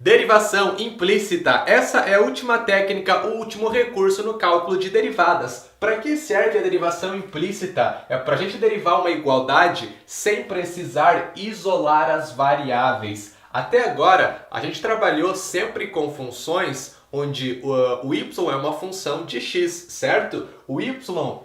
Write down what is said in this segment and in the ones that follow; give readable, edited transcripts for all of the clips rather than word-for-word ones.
Derivação implícita. Essa é a última técnica, o último recurso no cálculo de derivadas. Para que serve a derivação implícita? É para a gente derivar uma igualdade sem precisar isolar as variáveis. Até agora, a gente trabalhou sempre com funções onde o y é uma função de x, certo? O y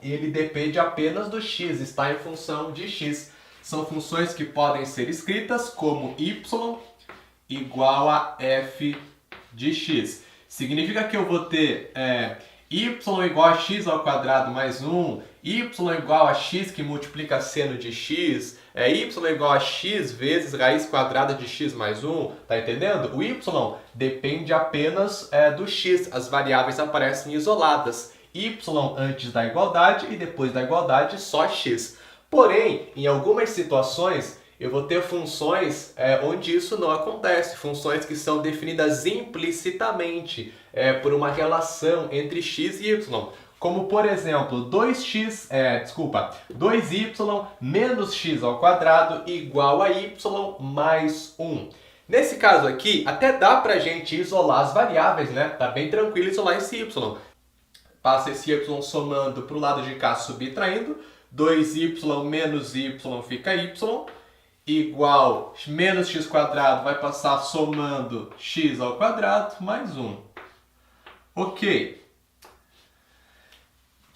ele depende apenas do x, está em função de x. São funções que podem ser escritas como y igual a f de x. Significa que eu vou ter y igual a x ao quadrado mais 1, y igual a x que multiplica seno de x, y igual a x vezes raiz quadrada de x mais 1, tá entendendo? O y depende apenas do x, as variáveis aparecem isoladas. Y antes da igualdade e depois da igualdade só x. Porém, em algumas situações, eu vou ter funções onde isso não acontece, funções que são definidas implicitamente por uma relação entre x e y. Como, por exemplo, 2y menos x ao quadrado igual a y mais 1. Nesse caso aqui, até dá pra gente isolar as variáveis, né? Tá bem tranquilo isolar esse y. Passa esse y somando para o lado de cá, subtraindo. 2y menos y fica y. Igual menos x quadrado vai passar somando x ao quadrado mais 1. Ok.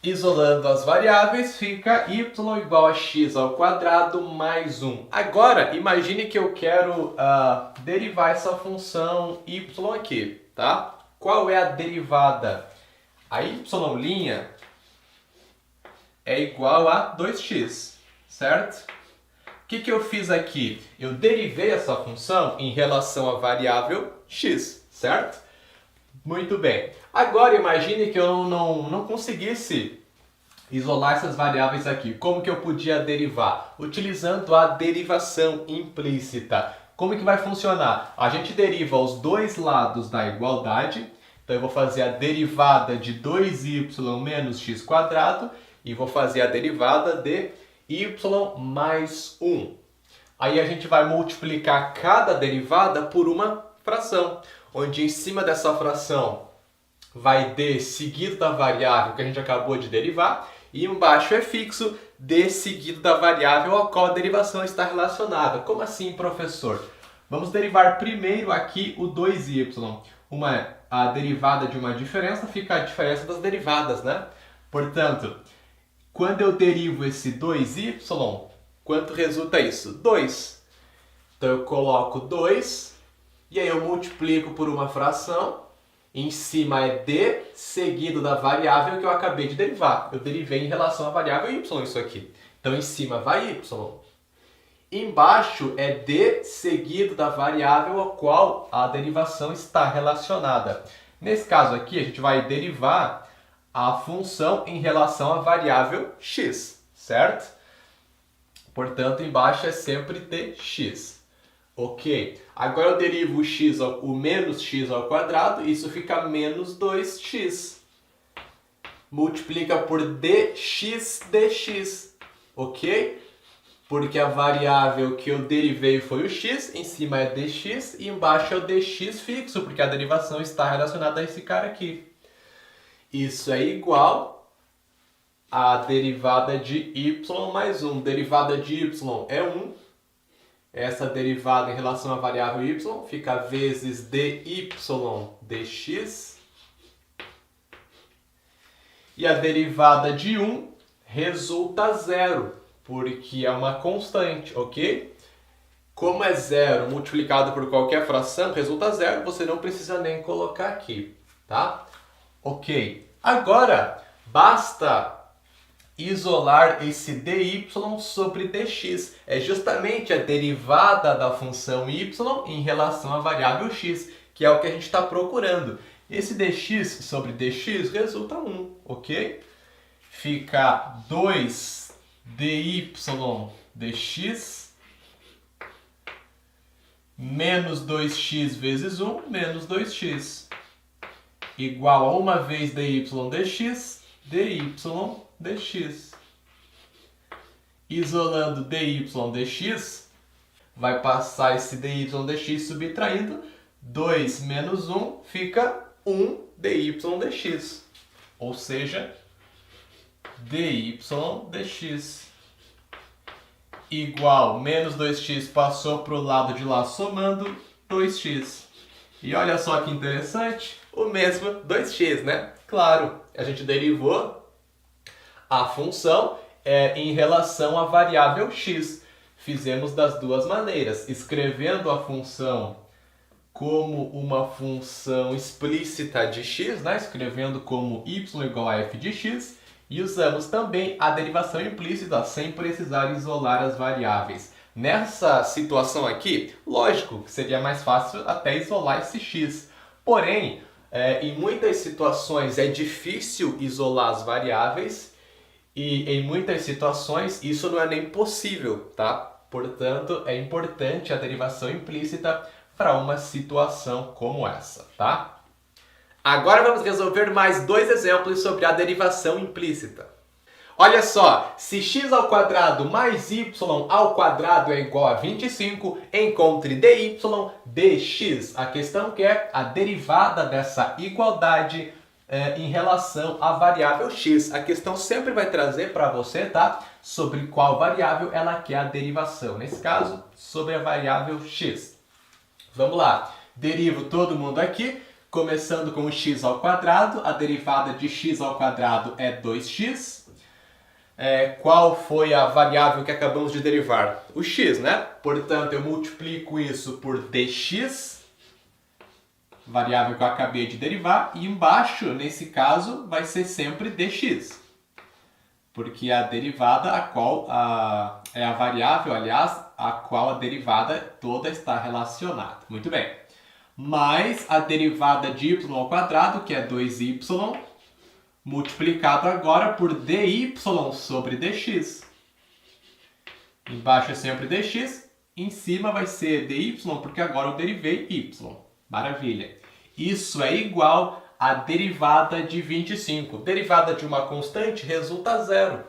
Isolando as variáveis, fica y igual a x ao quadrado mais 1. Agora, imagine que eu quero derivar essa função y aqui, tá? Qual é a derivada? A y' é igual a 2x, certo? O que eu fiz aqui? Eu derivei essa função em relação à variável x, certo? Muito bem. Agora imagine que eu não conseguisse isolar essas variáveis aqui. Como que eu podia derivar? Utilizando a derivação implícita. Como que vai funcionar? A gente deriva os dois lados da igualdade. Então eu vou fazer a derivada de 2y menos x quadrado e vou fazer a derivada de y mais 1. Aí a gente vai multiplicar cada derivada por uma fração, onde em cima dessa fração vai d seguido da variável que a gente acabou de derivar, e embaixo é fixo d seguido da variável a qual a derivação está relacionada. Como assim, professor? Vamos derivar primeiro aqui o 2y. A derivada de uma diferença fica a diferença das derivadas, né? Portanto, quando eu derivo esse 2y, quanto resulta isso? 2. Então eu coloco 2 e aí eu multiplico por uma fração. Em cima é d seguido da variável que eu acabei de derivar. Eu derivei em relação à variável y isso aqui. Então em cima vai y. Embaixo é d seguido da variável a qual a derivação está relacionada. Nesse caso aqui a gente vai derivar a função em relação à variável x, certo? Portanto, embaixo é sempre dx. Ok. Agora eu derivo o menos x ao quadrado, isso fica menos 2x. Multiplica por dx dx, ok? Porque a variável que eu derivei foi o x, em cima é dx e embaixo é o dx fixo, porque a derivação está relacionada a esse cara aqui. Isso é igual a derivada de y mais 1. Derivada de y é 1. Essa derivada em relação à variável y fica vezes dy dx. E a derivada de 1 resulta zero, porque é uma constante, ok? Como é zero multiplicado por qualquer fração, resulta zero, você não precisa nem colocar aqui, tá? Ok. Agora, basta isolar esse dy sobre dx. É justamente a derivada da função y em relação à variável x, que é o que a gente está procurando. Esse dx sobre dx resulta 1, ok? Fica 2 dy dx menos 2x vezes 1 menos 2x. Igual a 1 vez dy dx, dy dx. Isolando dy dx, vai passar esse dy dx subtraindo. 2 menos 1 fica 1 dy dx. Ou seja, dy dx igual menos 2x passou para o lado de lá somando 2x. E olha só que interessante, o mesmo 2x, né? Claro, a gente derivou a função em relação à variável x. Fizemos das duas maneiras, escrevendo a função como uma função explícita de x, né? Escrevendo como y igual a f de x, e usamos também a derivação implícita sem precisar isolar as variáveis. Nessa situação aqui, lógico que seria mais fácil até isolar esse x. Porém, em muitas situações é difícil isolar as variáveis e em muitas situações isso não é nem possível, tá? Portanto, é importante a derivação implícita para uma situação como essa, tá? Agora vamos resolver mais dois exemplos sobre a derivação implícita. Olha só, se x ao quadrado mais y ao quadrado é igual a 25, encontre dy dx. A questão que é a derivada dessa igualdade em relação à variável x. A questão sempre vai trazer para você, tá? Sobre qual variável ela quer a derivação. Nesse caso, sobre a variável x. Vamos lá. Derivo todo mundo aqui. Começando com o x ao quadrado, a derivada de x ao quadrado é 2x. Qual foi a variável que acabamos de derivar? O x, né? Portanto, eu multiplico isso por dx, variável que eu acabei de derivar, e embaixo, nesse caso, vai ser sempre dx. Porque a derivada é a variável, aliás, a qual a derivada toda está relacionada. Muito bem. Mais a derivada de y ao quadrado, que é 2y, multiplicado agora por dy sobre dx. Embaixo é sempre dx, em cima vai ser dy, porque agora eu derivei y. Maravilha. Isso é igual à derivada de 25. Derivada de uma constante resulta zero.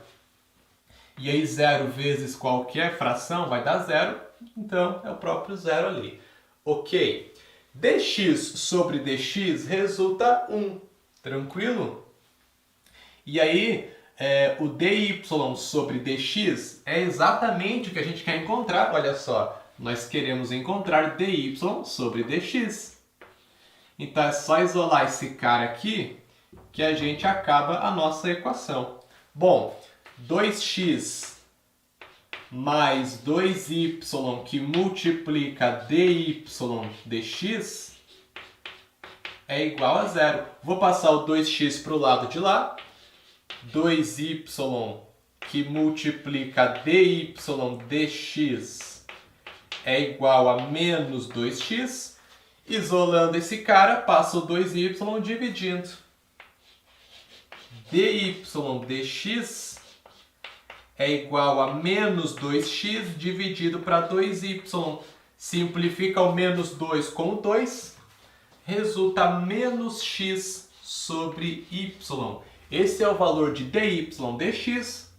E aí 0 vezes qualquer fração vai dar zero, então é o próprio zero ali. Ok. Dx sobre dx resulta 1. Tranquilo? E aí, o dy sobre dx é exatamente o que a gente quer encontrar. Olha só, nós queremos encontrar dy sobre dx. Então é só isolar esse cara aqui que a gente acaba a nossa equação. Bom, 2x mais 2y que multiplica dy dx é igual a zero. Vou passar o 2x para o lado de lá. 2y que multiplica dy dx é igual a menos 2x. Isolando esse cara, passo o 2y dividindo. dy dx é igual a menos 2x dividido para 2y. Simplifica o menos 2 com 2. Resulta menos x sobre y. Esse é o valor de dy dx,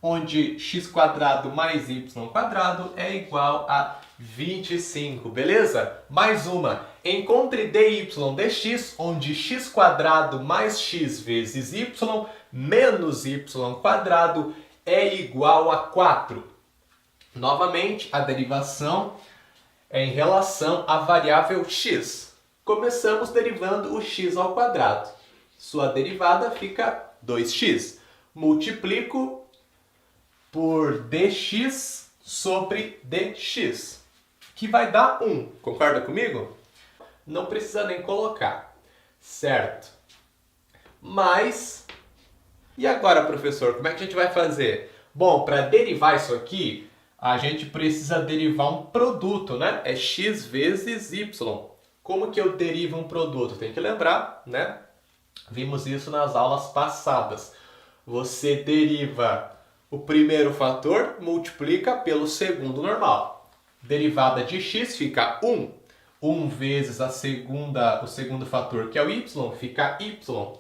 onde x² mais y² é igual a 25, beleza? Mais uma. Encontre dy dx, onde x² mais x vezes y menos y² é igual a 4. Novamente, a derivação é em relação à variável x. Começamos derivando o x ao quadrado. Sua derivada fica 2x. Multiplico por dx sobre dx, que vai dar 1. Concorda comigo? Não precisa nem colocar, certo? Mas, e agora, professor, como é que a gente vai fazer? Bom, para derivar isso aqui, a gente precisa derivar um produto, né? É x vezes y. Como que eu derivo um produto? Tem que lembrar, né? Vimos isso nas aulas passadas. Você deriva o primeiro fator, multiplica pelo segundo normal. Derivada de x fica 1. 1 vezes o segundo fator, que é o y, fica y.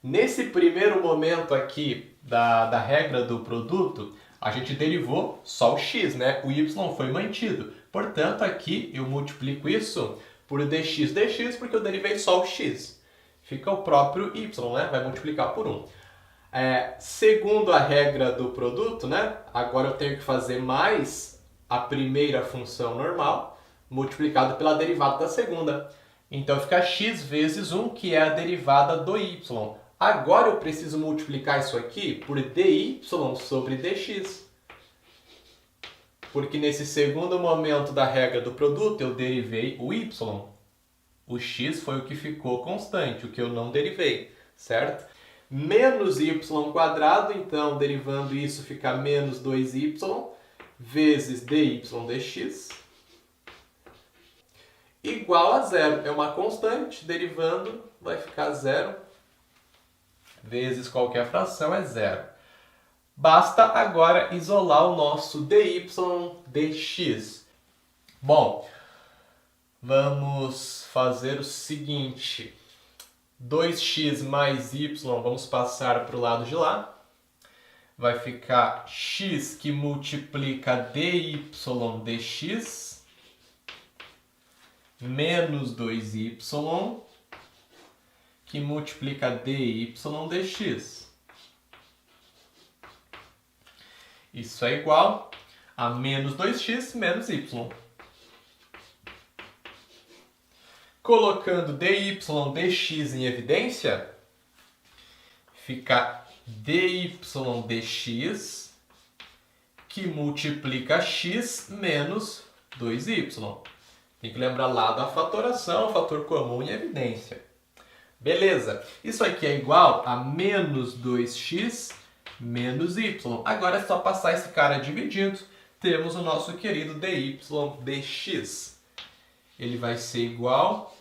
Nesse primeiro momento aqui da regra do produto, a gente derivou só o x, né? O y foi mantido. Portanto, aqui eu multiplico isso por dx porque eu derivei só o x. Fica o próprio y, né? Vai multiplicar por 1. Segundo a regra do produto, né? Agora eu tenho que fazer mais a primeira função normal multiplicado pela derivada da segunda. Então fica x vezes 1, que é a derivada do y. Agora eu preciso multiplicar isso aqui por dy sobre dx. Porque nesse segundo momento da regra do produto eu derivei o y. O x foi o que ficou constante, o que eu não derivei, certo? Menos y quadrado, então derivando isso fica menos 2y vezes dy dx igual a zero. É uma constante, derivando vai ficar zero vezes qualquer fração é zero. Basta agora isolar o nosso dy dx. Bom, vamos fazer o seguinte. 2x mais y, vamos passar para o lado de lá. Vai ficar x que multiplica dy dx menos 2y que multiplica dy dx. Isso é igual a menos 2x menos y. Colocando dy dx em evidência, fica dy dx que multiplica x menos 2y. Tem que lembrar lá da fatoração, fator comum em evidência. Beleza, isso aqui é igual a menos 2x menos y. Agora é só passar esse cara dividindo, temos o nosso querido dy dx. Ele vai ser igual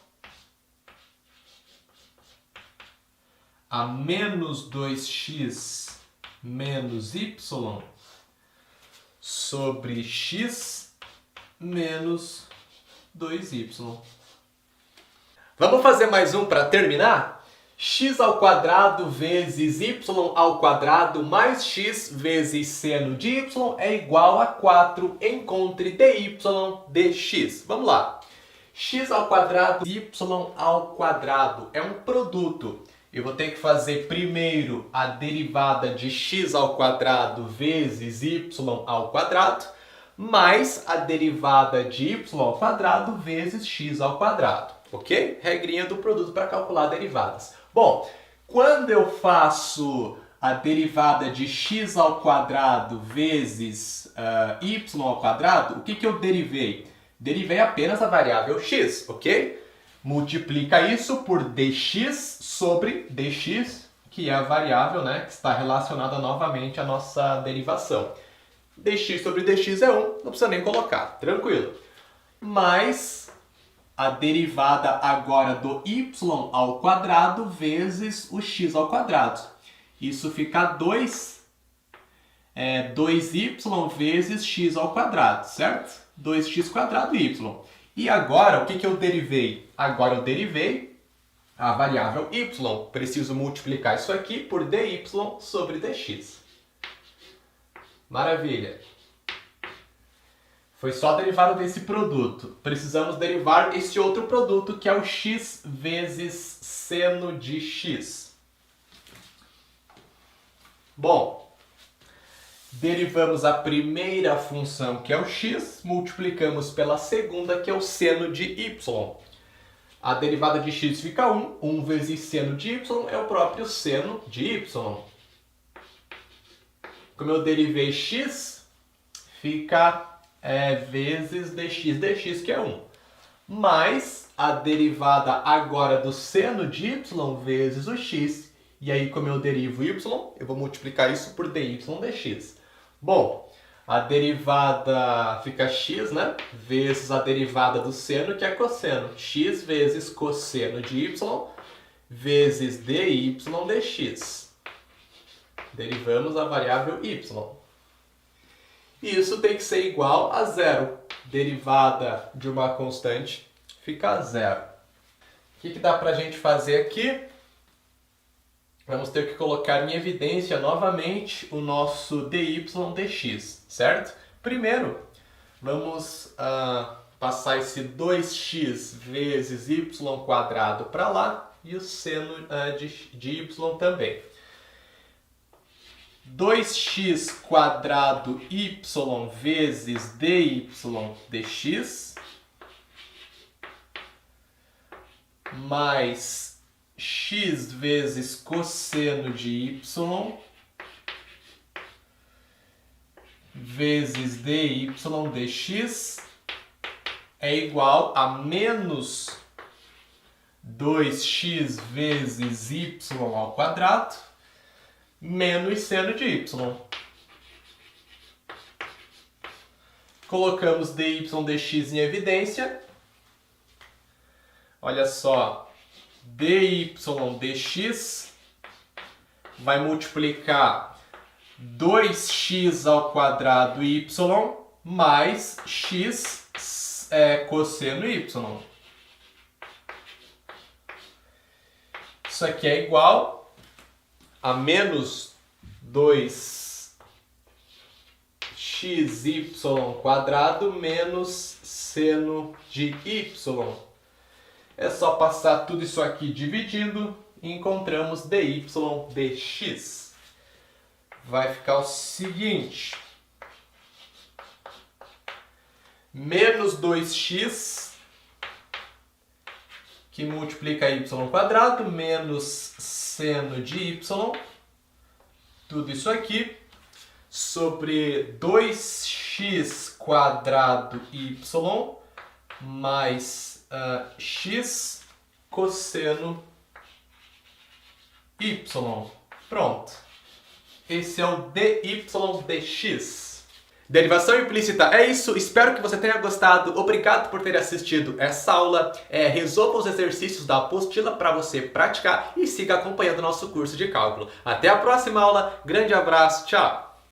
a menos 2x menos y sobre x menos 2y. Vamos fazer mais um para terminar? X ao quadrado vezes y ao quadrado mais x vezes seno de y é igual a 4. Encontre dy dx. Vamos lá. X ao quadrado, y ao quadrado é um produto. Eu vou ter que fazer primeiro a derivada de x ao quadrado vezes y ao quadrado, mais a derivada de y ao quadrado vezes x ao quadrado. Ok? Regrinha do produto para calcular derivadas. Bom, quando eu faço a derivada de x ao quadrado vezes y ao quadrado, o que eu derivei? Derivei apenas a variável x, ok? Multiplica isso por dx sobre dx, que é a variável, né, que está relacionada novamente à nossa derivação. Dx sobre dx é 1, não precisa nem colocar, tranquilo. Mais a derivada agora do y ao quadrado vezes o x ao quadrado. Isso fica 2y vezes x ao quadrado, certo? 2x quadrado y. E agora, o que eu derivei? Agora eu derivei a variável y. Preciso multiplicar isso aqui por dy sobre dx. Maravilha! Foi só a derivada desse produto. Precisamos derivar esse outro produto, que é o x vezes seno de x. Bom, derivamos a primeira função, que é o x, multiplicamos pela segunda, que é o seno de y. A derivada de x fica 1. 1 vezes seno de y é o próprio seno de y. Como eu derivei x, fica vezes dx, que é 1. Mais a derivada agora do seno de y vezes o x. E aí, como eu derivo y, eu vou multiplicar isso por dy dx. Bom, a derivada fica x, né? Vezes a derivada do seno, que é cosseno. X vezes cosseno de y vezes dy dx. Derivamos a variável y. E isso tem que ser igual a zero. Derivada de uma constante fica zero. O que dá para a gente fazer aqui? Vamos ter que colocar em evidência novamente o nosso dy dx, certo? Primeiro, vamos passar esse 2x vezes y quadrado para lá e o seno de y também. 2x quadrado y vezes dy dx mais x vezes cosseno de y vezes dy dx é igual a menos 2x vezes y ao quadrado menos seno de y. Colocamos dy dx em evidência. Olha só, dy dx vai multiplicar 2x ao quadrado y mais x cosseno y. Isso aqui é igual a menos 2xy quadrado menos seno de y. É só passar tudo isso aqui dividindo e encontramos dy dx. Vai ficar o seguinte: menos 2x, que multiplica y quadrado, menos seno de y, tudo isso aqui, sobre 2x quadrado y mais x cosseno y. Pronto. Esse é o dy dx. Derivação implícita é isso, espero que você tenha gostado, obrigado por ter assistido essa aula, resolva os exercícios da apostila para você praticar e siga acompanhando nosso curso de cálculo. Até a próxima aula, grande abraço, tchau!